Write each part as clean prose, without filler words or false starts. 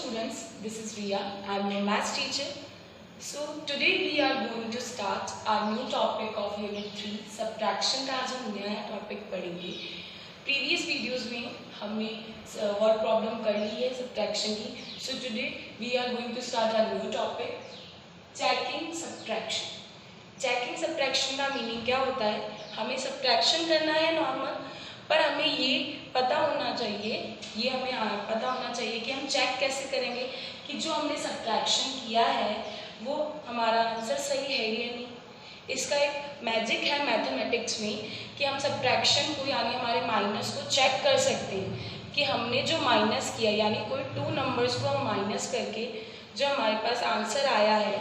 students, this is Riya. I am your maths teacher. So today we are going to start our new topic of Unit 3, Subtraction का आज हम नया topic पढ़ेंगे. Previous videos में हमने word problem कर ली है subtraction की. So today we are going to start our new topic, checking subtraction. Checking subtraction का मीनिंग क्या होता है? हमें सब्ट्रैक्शन करना है नॉर्मल, पर हमें ये पता होना चाहिए कि हम चेक कैसे करेंगे कि जो हमने सब्ट्रैक्शन किया है वो हमारा आंसर सही है या नहीं. इसका एक मैजिक है मैथमेटिक्स में कि हम सब्ट्रैक्शन को यानी हमारे माइनस को चेक कर सकते हैं कि हमने जो माइनस किया यानी कोई 2 नंबर्स को हम माइनस करके जो हमारे पास आंसर आया है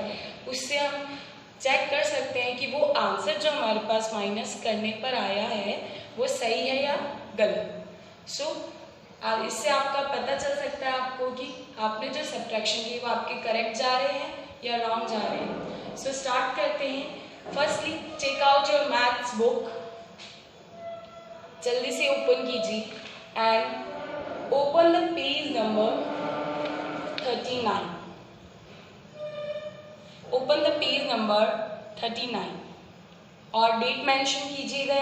उससे हम चेक कर सकते हैं कि वो आंसर जो हमारे पास माइनस करने पर आया है वो सही है या गलत. सो इससे आपका पता चल सकता है आपको कि आपने जो सब्ट्रैक्शन की वो आपके करेक्ट जा रहे हैं या रॉन्ग जा रहे हैं. सो स्टार्ट करते हैं. Firstly check out your maths book. जल्दी से ओपन कीजिए and open the page number 39. Open the page number 39 और डेट मेंशन कीजिएगा.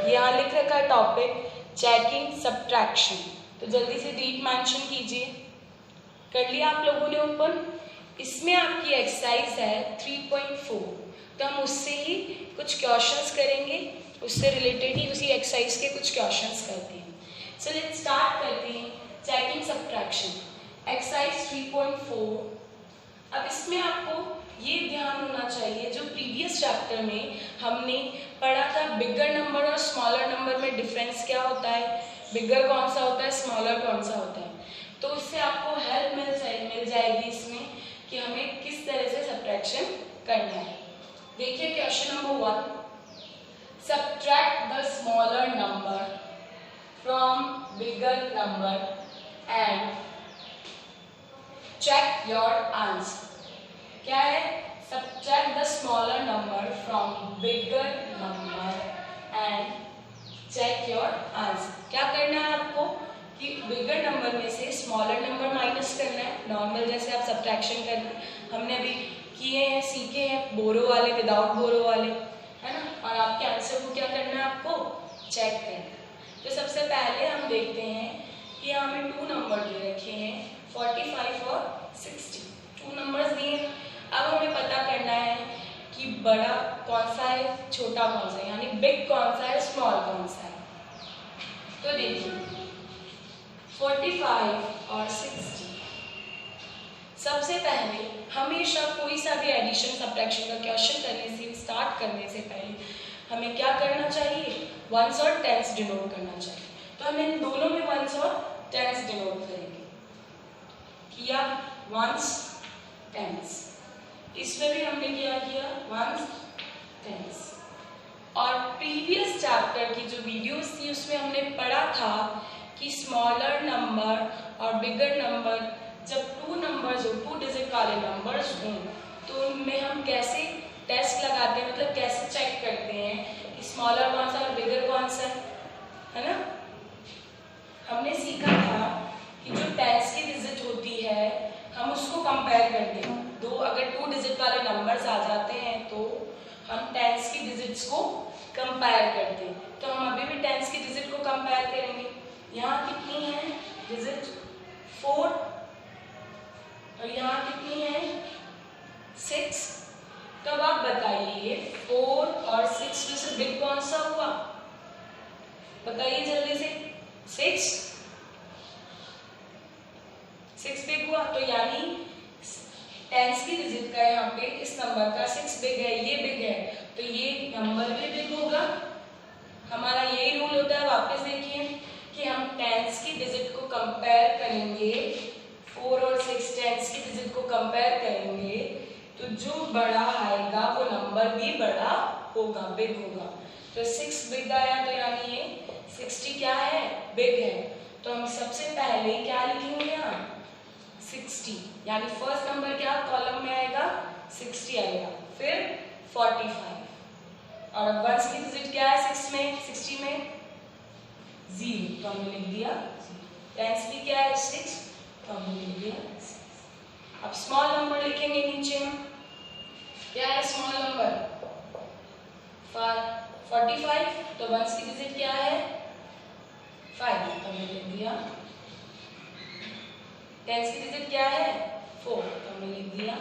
यहाँ लिख रखा है टॉपिक चेकिंग सब्ट्रैक्शन. तो जल्दी से डेट मेंशन कीजिए. कर लिया आप लोगों ने ओपन. इसमें आपकी एक्सरसाइज है 3.4. तो हम उससे ही कुछ क्वेश्चंस करेंगे, उससे रिलेटेड ही उसी एक्सरसाइज के कुछ क्वेश्चंस करते हैं. सो लेट्स स्टार्ट करते हैं चेकिंग सब्ट्रैक्शन एक्सरसाइज 3.4. अब इसमें आपको ये ध्यान होना चाहिए जो प्रीवियस चैप्टर में हमने पढ़ा था बिगर नंबर और स्मॉलर नंबर में डिफरेंस क्या होता है, बिगर कौन सा होता है, स्मॉलर कौन सा होता है. तो उससे आपको हेल्प मिल जाएगी इसमें कि हमें किस तरह से सब्ट्रैक्शन करना है. देखिए question number 1, subtract the smaller number from bigger number and check your answer. क्या है? Subtract the smaller number from bigger number and check your answer. क्या करना है आपको कि बिगर नंबर में से स्मॉलर नंबर माइनस करना है. नॉर्मल जैसे आप सब्ट्रैक्शन करते हमने अभी किए हैं, सीखे हैं, बोरो वाले विदाउट बोरो वाले, है ना. और आपके आंसर को क्या करना है, आपको चेक करना है. तो सबसे पहले हम देखते हैं कि यहाँ हमें 2 नंबर दे रखे हैं 45 और 60. 2 नंबर्स दिए. अब हमें पता करना है कि बड़ा कौन सा है, छोटा कौन सा है, यानी बिग कौन सा है, स्मॉल कौन सा है. तो देखिए 45 और 60. सबसे पहले हमेशा कोई सा भी एडिशन सब्ट्रैक्शन का क्वेश्चन स्टार्ट करने से पहले हमें क्या करना चाहिए, वंस और टेंस डिनोट करना चाहिए. तो हम इन दोनों में वंस और टेंस डिनोट करेंगे. किया वंस टेंस. इसमें भी हमने क्या किया, वंस टेंस. और प्रीवियस चैप्टर की जो वीडियोस थी उसमें हमने पढ़ा था कि स्मॉलर नंबर और बिगर नंबर जब 2 नंबर्स हो, 2 डिजिट वाले नंबर्स हों तो उनमें हम कैसे टेस्ट लगाते हैं, मतलब कैसे चेक करते हैं कि स्मॉलर कौन सा और बिगर कौन सा है ना. हमने सीखा था कि जो टेंस की डिजिट होती है हम उसको कंपेयर करते हैं. अगर 2 डिजिट वाले नंबर्स आ जाते हैं तो हम टेंस की डिजिट्स को कंपेयर करते हैं. तो हम अभी भी टेंस की डिजिट को कंपेयर करेंगे. यहाँ कितनी है डिजिट, 4, और यहाँ कितनी है 6. तो अब आप बताइए 4 और 6 में से बिग कौन सा हुआ, बताइए जल्दी से. 6 बिग हुआ. तो यानी टेंस की डिजिट का यहाँ पे इस नंबर का 6 बिग है, ये बिग है, तो ये नंबर भी बिग होगा. हमारा यही रूल होता है. वापस देखिए कि हम टेंस की डिजिट को कंपेयर करेंगे, 4 और 6 टेंस की डिजिट को कंपेयर करेंगे तो जो बड़ा आएगा वो नंबर भी बड़ा होगा, बिग होगा. तो 6 बिग आया तो यानी ये 60 क्या है, बिग है. तो हम सबसे पहले क्या लिखेंगे यहाँ 60, यानी फर्स्ट नंबर क्या कॉलम में आएगा 60 आएगा, फिर 45. और अब वंस की डिजिट क्या है 60 में 0, तो हमने लिख दिया. टेंस भी क्या है 6, तो हमने लिख दिया दिया। अब स्मॉल नंबर लिखेंगे नीचे हम, क्या है स्मॉल नंबर 45, तो वंस की डिजिट क्या है 5, तो हमने लिख दिया। टेंस की डिजिट क्या है 4, तो हमने लिख दिया।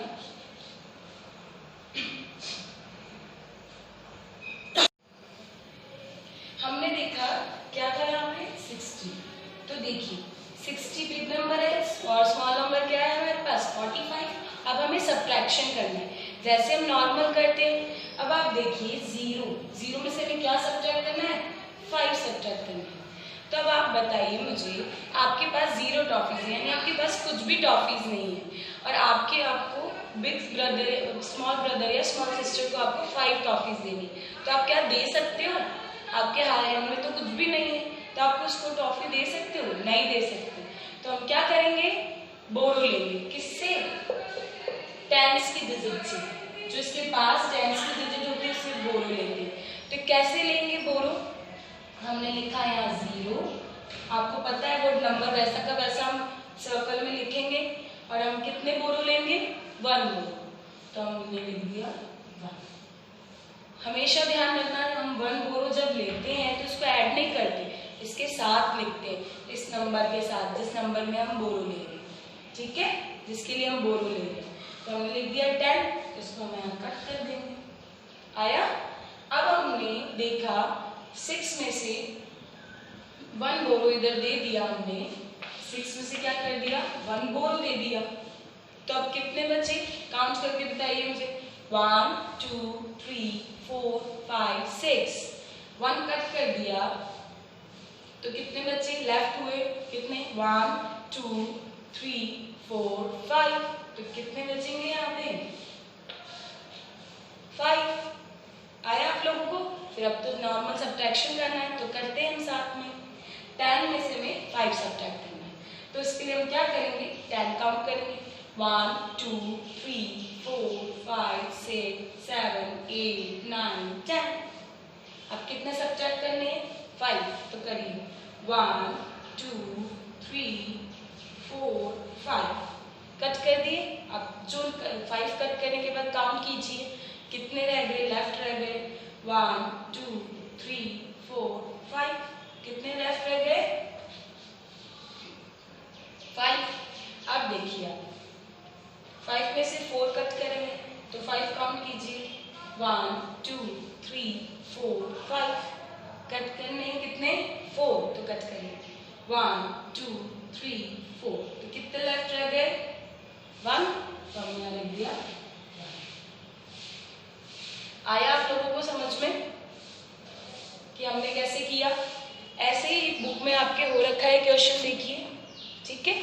हमने देखा क्या था यहाँ पे 60, तो देखिए 60 बिग नंबर है और स्मॉल नंबर क्या है हमारे पास 45। अब हमें सब्ट्रैक्शन करना है जैसे हम नॉर्मल करते हैं। अब आप देखिए 0 में से हमें क्या सब्ट्रैक्ट करना है 5 सब्ट्रैक्ट करना है। तो अब आप बताइए मुझे, आपके पास 0 टॉफीज है, यानी आपके पास कुछ भी टॉफीज नहीं है और आपको बिग ब्रदर, स्मॉल ब्रदर या स्मॉल सिस्टर को आपको 5 टॉफीज देनी, तो आप क्या दे सकते हो? आपके हैंड में तो कुछ भी नहीं है, तो आप उसको टॉफी दे सकते हो? नहीं दे सकते। तो हम क्या करेंगे, बोरो लेंगे। किससे? टेंस की डिजिट से। जो इसके पास टेंस की डिजिट होती है उससे बोरो लेंगे। तो कैसे लेंगे बोरो? हमने लिखा है यहाँ 0, आपको पता है वो नंबर वैसा का वैसा हम सर्कल में लिखेंगे और हम कितने बोरो लेंगे 1 बोरो, तो हमने लिख दिया 1। हमेशा ध्यान रखना है हम 1 बोरो जब लेते हैं तो इसको ऐड नहीं करते, इसके साथ लिखते हैं, इस नंबर के साथ जिस नंबर में हम बोरो ले रहे हैं, ठीक है, जिसके लिए हम बोरो ले रहे हैं। तो हमने लिख दिया 10, इसको हम यहाँ कट कर देंगे। आया? अब हमने देखा 6 में से 1 बोरो इधर दे दिया हमने, 6 में से क्या कर दिया 1 बोरो दे दिया। तो अब कितने बचे काउंट करके बताइए मुझे। 1 2 3 4 5 6, 1 कट कर दिया तो कितने बचे लेफ्ट हुए, कितने 1 2 3 4 5, तो कितने बचेंगे यहाँ पे 5। आया आप लोगों को? फिर अब तो नॉर्मल सब्ट्रैक्शन करना है, तो करते हैं हम साथ में। 10 में से हमें 5 सब्ट्रैक्ट करना है, तो इसके लिए हम क्या करेंगे 10 काउंट करेंगे। 1 2 3 4 5 6 7 8 9 10। अब कितने सब्ट्रैक्ट करने हैं 5, तो करिए 1 2 3 4 5, कट कर दिए। अब जो 5 कट करने के बाद काउंट कीजिए कितने रह गए, लेफ्ट रह गए 1 2 3 4 5, कितने लेफ्ट रह गए 5। अब देखिए आप 5 में से 4 कट करेंगे तो 5 काउंट कीजिए 1 2 3 4 5, कट करने कितने 4, तो कट करिए 1 2 3 4, तो कितने लेफ्ट रह गए 1, तो हमने यहाँ लिख दिया। आया आप लोगों को समझ में कि हमने कैसे किया? ऐसे ही बुक में आपके हो रखा है क्वेश्चन, देखिए, ठीक है।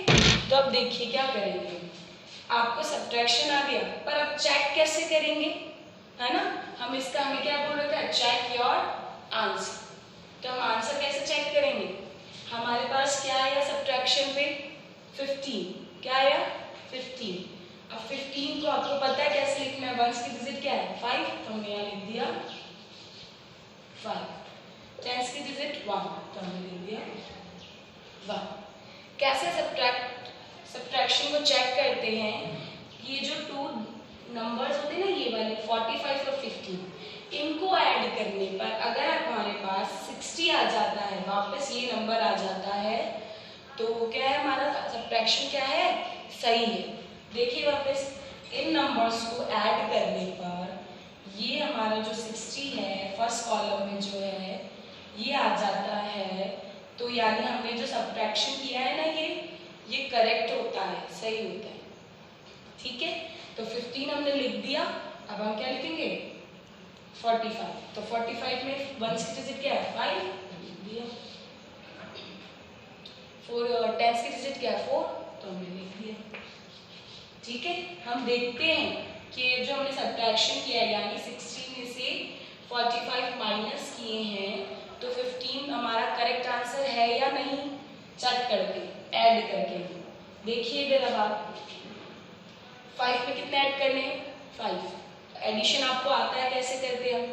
तो अब देखिए क्या करेंगे, आपको सब्ट्रैक्शन आ गया, पर अब चेक कैसे करेंगे, है ना? हमें क्या बोल रखा है, चेक योर आंसर। तो हम आंसर कैसे चेक करेंगे? हमारे पास क्या आया सब्ट्रैक्शन पे 15, क्या आया 15। अब 15 को आपको पता है कैसे लिखना है, वंस की डिजिट क्या है 5, तो हमने यहाँ लिख दिया 5। टेंस की डिजिट 1, तो हमने लिख दिया 1। कैसे सब्ट्रैक्शन को चेक करते हैं? ये जो 2 नंबर्स होते हैं ना, ये वाले 45 और 15, इनको ऐड करने पर अगर हमारे पास 60 आ जाता है, वापस ये नंबर आ जाता है, तो क्या है हमारा सब्ट्रैक्शन क्या है, सही है। देखिए वापस इन नंबर्स को ऐड करने पर ये हमारा जो 60 है फर्स्ट कॉलम में जो है ये आ जाता है, तो यानी हमने जो सब्ट्रैक्शन किया है ना ये करेक्ट होता है, सही होता है, ठीक है। तो 15 हमने लिख दिया, अब हम क्या लिखेंगे 45, तो 45 में वंस की डिजिट क्या है 5, लिख दिया। 10 की डिजिट क्या है 4, तो हमने लिख दिया, ठीक है। हम देखते हैं कि जो हमने सब्ट्रैक्शन किया है यानी 60 में से 45 माइनस किए हैं, तो 15 हमारा करेक्ट आंसर है या नहीं, चेक करके ऐड करके देखिए इधर। अब आप 5 में कितने ऐड करने हैं 5, एडिशन आपको आता है कैसे करते हैं हम,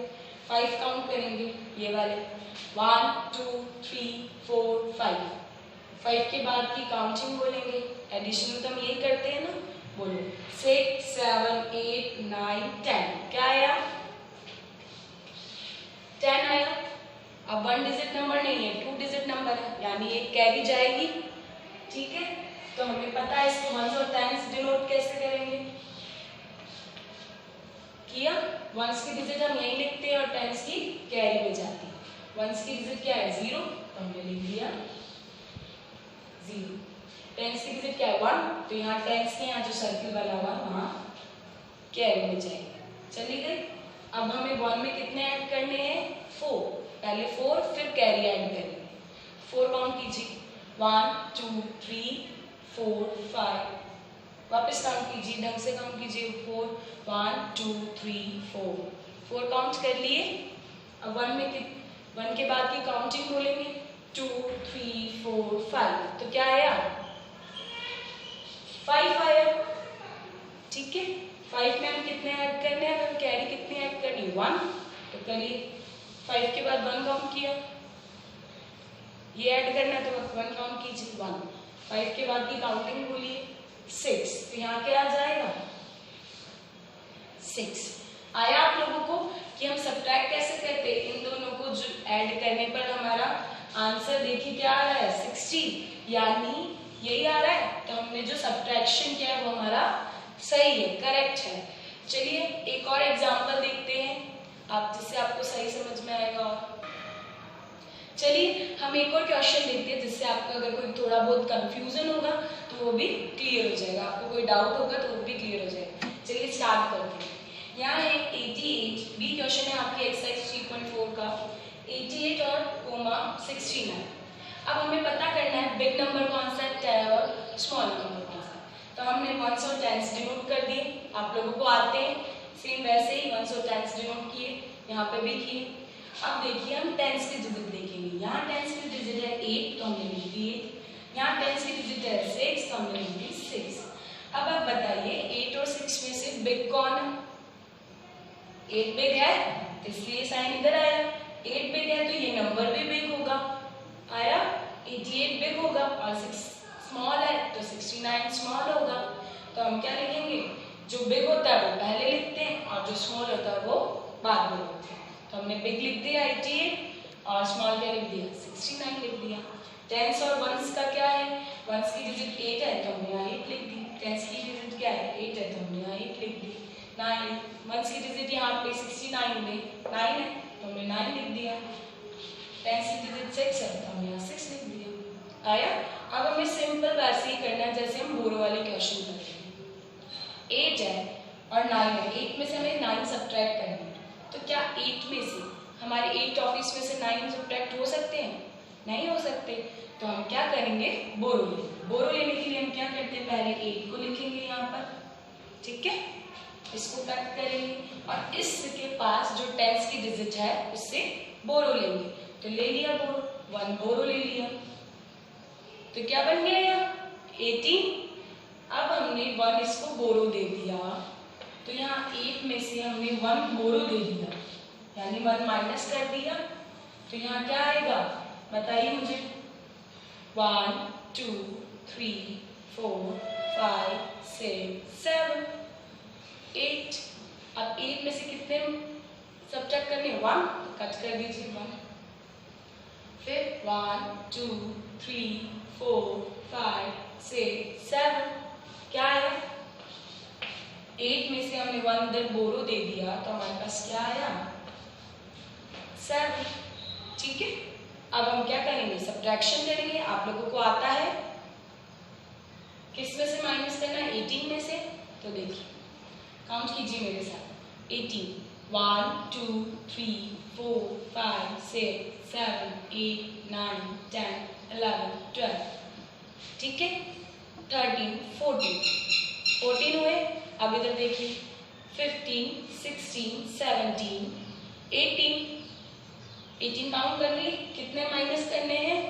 5 काउंट करेंगे ये वाले 1 2 3 4 5, 5 के बाद की काउंटिंग बोलेंगे, एडिशन में तो हम यही करते हैं ना, बोलो 6 7 8 9 10, क्या आया 10 आया। अब 1 डिजिट नंबर नहीं है, 2 डिजिट नंबर है, यानी एक कैरी जाएगी, ठीक है। तो हमें पता है इसको वंस और टेंस डिनोट कैसे करेंगे, किया, वंस की डिजिट हम यही लिखते हैं और टेंस की कैरी में जाती है। वंस की डिजिट क्या है 0, तो हमने लिख दिया 0। टेंस की डिजिट क्या है 1, तो यहाँ टेंस के यहाँ जो सर्किल बना हुआ वहाँ कैरी में जाएगा, चली गई। अब हमें 1 में कितने ऐड करने हैं 4, पहले 4 फिर कैरी ऐड करेंगे। 4 काउंट कीजिए 1 2 3 4 5, वापस काउंट कीजिए, ढंग से काउंट कीजिए 4 1 2 3 4 काउंट कर लिए। अब 1 में 1 के बाद की काउंटिंग बोलेंगे 2 3 4 5, तो क्या आया 5 आया, ठीक है। 5 में हम कितने ऐड करने हैं, हम कैरी कितनी ऐड करनी 1, तो करिए 5 के बाद 1 काउंट किया, ये ऐड करना है तो 1 काउंट कीजिए 1। 5 के बाद की काउंटिंग बोलिए 6, तो यहाँ क्या आ जाएगा 6। आया आप लोगों को कि हम सब्ट्रैक्ट कैसे करते हैं, इन दोनों को जो ऐड करने पर हमारा आंसर देखिए क्या आ रहा है 60, यानी यही आ रहा है। तो हमने जो सब्ट्रैक्शन किया है वो हमारा सही है, करेक्ट है। चलिए एक और एग्जांपल देखते हैं आप, जिससे आपको सही समझ में आएगा। और चलिए हम एक और क्वेश्चन देखते हैं, जिससे आपका अगर कोई थोड़ा बहुत कंफ्यूजन होगा तो वो भी क्लियर हो जाएगा, आपको कोई डाउट होगा तो वो भी क्लियर हो जाएगा। चलिए स्टार्ट करते हैं। यहाँ है 88, बी क्वेश्चन है आपके एक्सरसाइज 3.4 का, 88 और कोमा 69। अब हमें पता करना है बिग नंबर कौन सा है 10 और स्मॉल नंबर कौन सा है। तो हमने वंस और टेंस डिनोट कर दिए, आप लोगों को आते हैं सेम वैसे ही वंस और टेंस डिनोट किए, यहाँ पे भी किए। अब देखिए हम टेंस की डिजिट देखेंगे, यहाँ टेंस की डिजिट है 8 तो हमने लिख दी 8, यहाँ टेंस की डिजिट है 6 तो हमने लिख दी 6। अब आप बताइए 8 और 6 में से बिग कौन है, 8 बिग है इसलिए साइन इधर आया, 8 बिग है तो ये नंबर भी बिग होगा, आया 88 बिग होगा, और 6 स्मॉल है तो 69 स्मॉल होगा। तो हम क्या लिखेंगे, जो बिग होता है वो पहले लिखते हैं और जो स्मॉल होता है वो बाद में लिखते हैं। तो हमने बिग लिख दिया 88 और स्मॉल क्या लिख दिया 69 लिख दिया। टेंस और वंस का क्या है, वंस की डिजिट 8 है तो हमने यहाँ 8 लिख दी, टेंस की डिजिट क्या है 8 है तो हमने यहाँ 8 लिख दी। 9, वंस की डिजिट यहाँ पे 69 में 9 है तो हमने 9 लिख दिया, टेंस की डिजिट 6 है तो हमने यहाँ 6 लिख दिया, आया। अब हमें सिंपल वैसे ही करना है जैसे हम बोरो वाले क्वेश्चन करते हैं। 8 है और 9 है, 8 में से हमें 9 सब्ट्रैक्ट करना है, तो क्या 8 में से हमारे 8 टॉफीज में से 9 सब्ट्रैक्ट हो सकते हैं, नहीं हो सकते। तो हम क्या करेंगे, बोरो लेंगे। बोरो लेने के लिए हम क्या करते हैं, पहले 8 को लिखेंगे यहाँ पर, ठीक है, इसको कट करेंगे और इसके पास जो टेंस की डिजिट है उससे बोरो लेंगे, तो ले लिया बोरो, 1 बोरो ले लिया, तो क्या बन गया यहाँ 18। अब हमने 1 इसको बोरो दे दिया, तो यहाँ 8 में से हमने 1 बोरो दे दिया, यानी 1 माइनस कर दिया, तो यहाँ क्या आएगा बताइए मुझे, 1 2 3 4 5 6 7 8। अब 8 में से कितने सब्ट्रैक्ट करने 1, कट कर दीजिए 1, फिर 1 2 3 4 5 6 7, क्या आया 8 में से हमने 1 इधर बोरो दे दिया तो हमारे पास क्या आया 7, ठीक है। अब हम क्या करेंगे, सब्ट्रैक्शन करेंगे, आप लोगों को आता है किस में से माइनस करना है 18 में से, तो देखिए काउंट कीजिए मेरे साथ 18, 1 2 3 4 5 6 7 8 9 10 11 12, ठीक है, 13 14 हुए। अब इधर देखिए 15 16 17 18 काउंट कर लिए, कितने माइनस करने हैं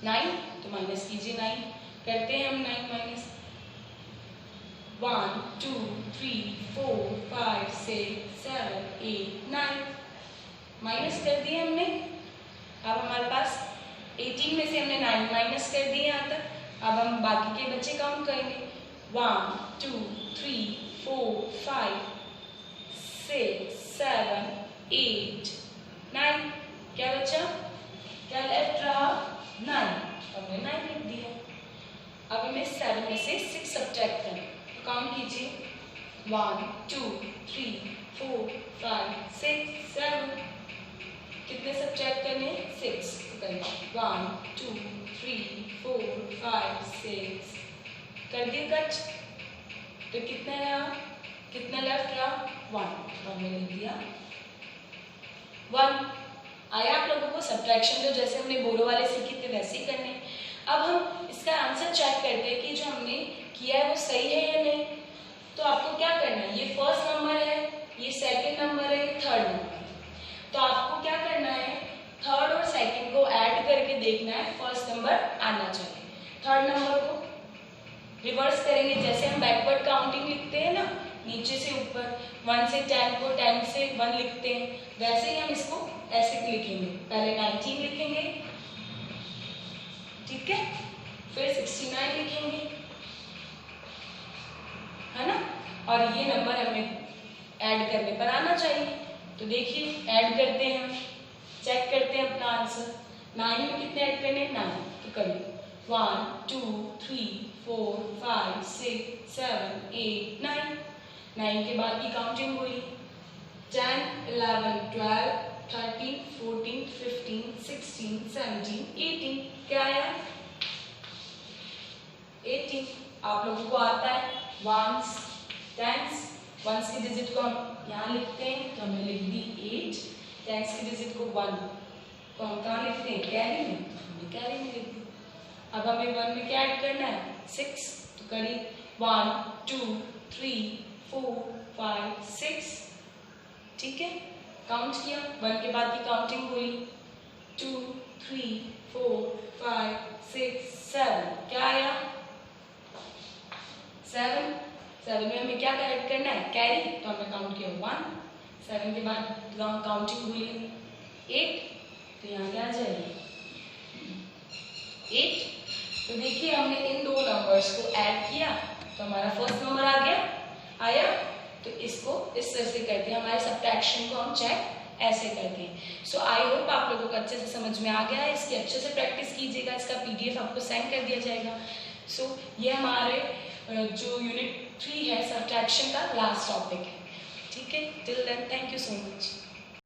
9, तो माइनस कीजिए 9, करते हैं हम 9 माइनस, 1 2 3 4 5 6 7 8 9 माइनस कर दिए हमने। अब हमारे पास 18 में से हमने 9 माइनस कर दिए यहाँ तक, अब हम बाकी के बच्चे काउंट करेंगे 1 2 3 4 5 6 7 8 9। क्या बचा? क्या लेफ्ट रहा? 9। हमने 9 लिख दिया। अब हमें 7 में से 6 सब्ट्रैक्ट करें, तो काउंट कीजिए 1 2 3 4 5 6 7। कितने सब्ट्रैक्ट करने? 6। तो करें 1 2 3 4 5 6। कर दिए कट, तो कितने रहा? कितना लेफ्ट रहा? 1। तो हमने लिख दिया 1। आया आप लोगों को सब्ट्रैक्शन जो जैसे हमने बोरो वाले सीखे थे वैसे ही करने। अब हम इसका आंसर चेक करते हैं कि जो हमने किया है वो सही है या नहीं। तो आपको क्या करना है, ये फर्स्ट नंबर है, ये सेकंड नंबर है, ये थर्ड नंबर है। तो आपको क्या करना है, थर्ड और सेकंड को ऐड करके देखना है, फर्स्ट नंबर आना चाहिए। थर्ड नंबर को रिवर्स करेंगे, जैसे हम बैकवर्ड काउंटिंग लिखते हैं ना, नीचे से ऊपर 1 से 10 को 10 से 1 लिखते हैं, वैसे ही हम इसको ऐसे लिखेंगे। पहले 19 लिखेंगे, ठीक है, फिर 69 लिखेंगे, है ना, और ये नंबर हमें ऐड करने पर आना चाहिए। तो देखिए ऐड करते हैं, हम चेक करते हैं अपना आंसर। 9 में कितने ऐड करने? 9। तो करिए 1 2 3 4 5 6 7 8 9। 9 के बाद की काउंटिंग हुई 10 11 12 13 14 15 16 17 18। क्या आया? 18। आप लोगों को आता है वंस टेंस। वंस की डिजिट को हम यहाँ लिखते हैं, तो हमने लिख दी 8। टेंस की डिजिट को 1 को हम कहाँ लिखते हैं? कैरी में, तो हमने कैरी में लिख दी। अब हमें 1 में क्या ऐड करना है? 6। तो करिए 1 2 3 4 5 6। ठीक है, काउंट किया, 1 के बाद की काउंटिंग हुई 2 3 4 5 6 7। क्या आया? 7। 7 में हमें क्या ऐड करना है? कैरी। तो हमने काउंट किया 1। 7 के बाद काउंटिंग हुई 8, तो यहाँ क्या आ जाएगी? 8। तो देखिए हमने इन दो नंबर्स को ऐड किया, तो हमारा फर्स्ट नंबर आ गया, आया। तो इसको इस तरह से करते हैं, हमारे सब्ट्रैक्शन को हम चेक ऐसे करते हैं। सो आई होप आप लोगों को अच्छे से समझ में आ गया है। इसकी अच्छे से प्रैक्टिस कीजिएगा, इसका PDF आपको सेंड कर दिया जाएगा। सो ये हमारे जो यूनिट 3 है सब्ट्रैक्शन का लास्ट टॉपिक है। ठीक है, till then thank you so much.